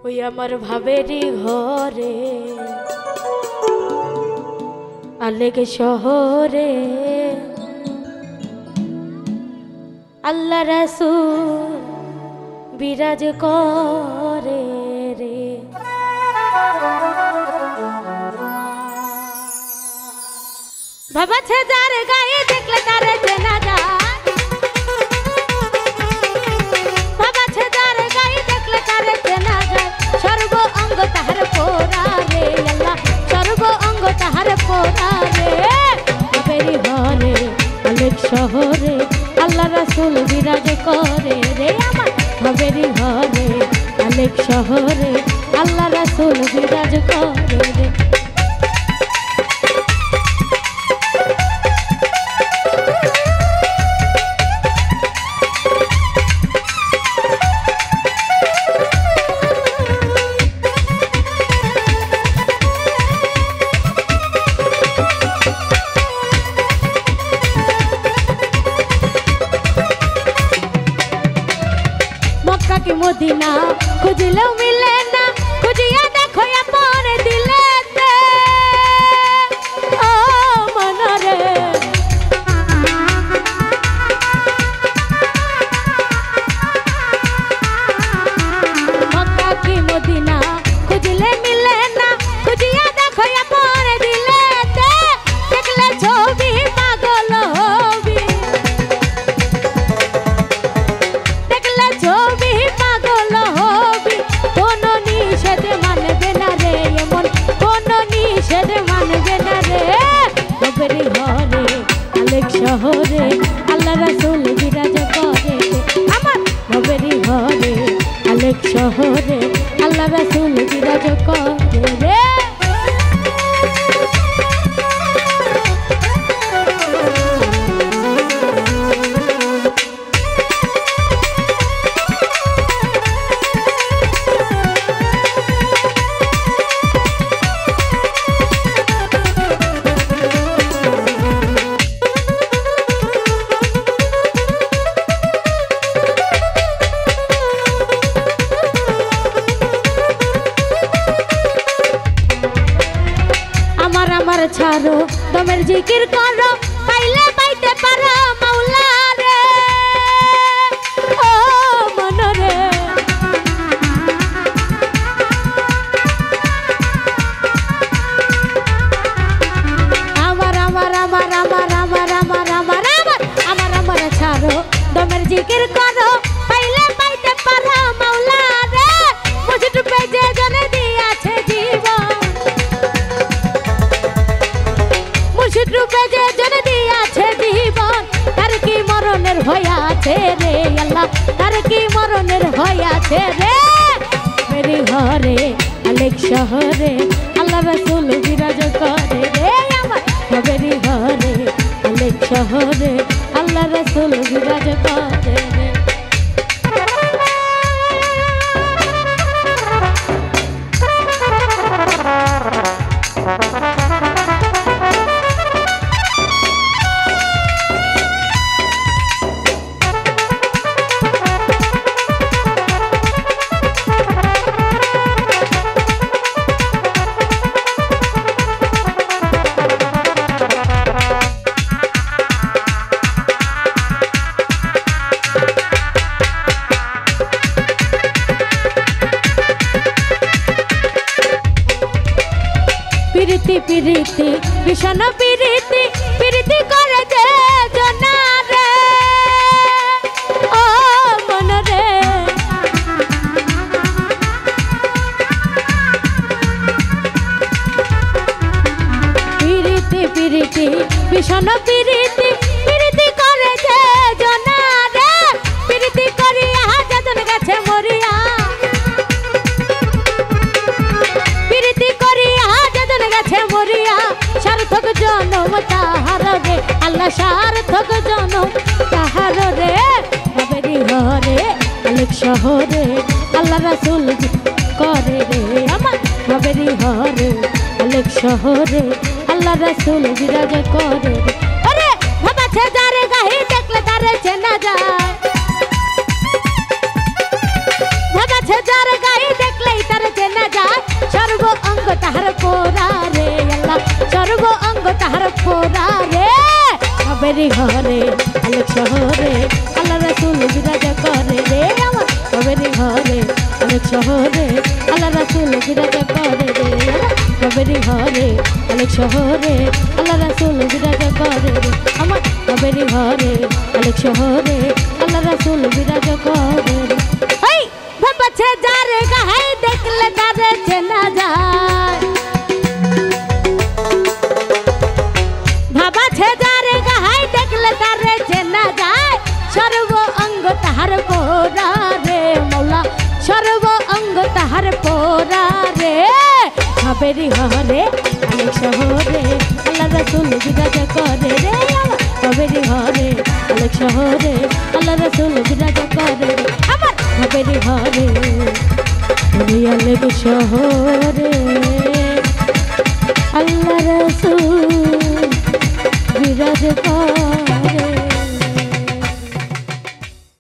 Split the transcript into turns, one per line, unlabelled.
ওই আমার ভাবেরই ঘরে আলেক শহরে আল্লাহ রাসূল বিরাজ করে রে। ভাবাছে যার গায়ে দেখলে তার চেনা যায়, ভাবাছে যার গায়ে দেখলে তার চেনা যায়, সর্ব অঙ্গ তাহার পোড়া রে আল্লাহ, সর্ব অঙ্গ তাহার পোড়া রে। ভাবেরই ঘরে আলেক শহরে আল্লাহ রাসূল বিরাজ করে রে। আমার ভাবেরই ঘরে আলেক শহরে আল্লাহ রাসূল বিরাজ করে রে। मक्का मदीना खुजलो मिले ना, खुजिया देखो अपन दिले ते ओ मन रे। मक्का की मदीना खुजले मिले ना, खुजिया देखो अपन दिले ते, देखले छवि पागल होबी, देखले छवि শহরে আল্লাহ রাসূল বিরাজ করে। আমার ভাবেরই ঘরে আলেক শহরে আল্লাহ রাসূল বিরাজ করে রে। ছাড়ো দমের জিকির করো, পাইলে পাইতে পারো মাওলা রে ও মন রে। আমার আমার আমার আমার আমার আমার আমার আমার আমার ছাড়ো দমের জিকির করো, পাইলে পাইতে পারো মাওলা রে। মুঝে ডুবে যে জনে দিয়াছে জীবন, রূপে যে জন দিয়াছে জীবন, তার কি মরণের ভয় আছে রে আল্লাহ, তার কি মরণের ভয় আছে রে। মেরি ঘরে আলেক শহরে আল্লাহ রাসূল বিরাজ করে রে। আমার মেরি ঘরে আলেক শহরে আল্লাহ রাসূল বিরাজ করে রে। পিরিতি পিরিতি ভীষণ পিরিতি, পিরিতি করে যে জনা রে ও মন রে। পিরিতি পিরিতি ভীষণ পিরিতি, পিরিতি করে যে জনা রে, পিরিতি করিয়া যজন গেছে মরিয়া, পিরিতি করিয়া যজন গেছে মরিয়া, সার্থক জনম তাহার রে আল্লাহ, সার্থক জনম তাহার রে। ভাবেরই ঘরে আলেক শহরে আল্লাহ রাসূল করে রে। আমার ভাবেরই ঘরে আলেক শহরে আল্লাহ রাসূল বিরাজ করে রে। আরে ভাবাছে যার গায়ে দেখলে তার চেনা যায়, ভাবাছে যার গায়ে দেখলেই তার কবেরি ঘরে আলোক শহরে আল্লাহ রাসূল বিরাজ করে রে আমার কবেরি ঘরে আলোক শহরে আল্লাহ রাসূল বিরাজ করে রে কবেরি ঘরে আলোক শহরে আল্লাহ রাসূল বিরাজ করে রে আমার কবেরি ঘরে আলোক শহরে আল্লাহ রাসূল বিরাজ করে রে এই ভাবছে যারে গায়ে দেখলে তারে চেনা যায় ভাবছে যারে গায়ে দেখলে তারে চেনা যায় সর্ব অঙ্গ তাহার পোরা রে মৌলা সর্ব অঙ্গ তাহার পোরা রে কবেরি ঘরে আলোক শহরে আল্লাহ রাসূল বিরাজ করে রে কবেরি ঘরে আলোক শহরে আল্লাহ রাসূল বিরাজ করে রে আমার কবেরি ঘরে আলোক শহরে আল্লাহ রাসূল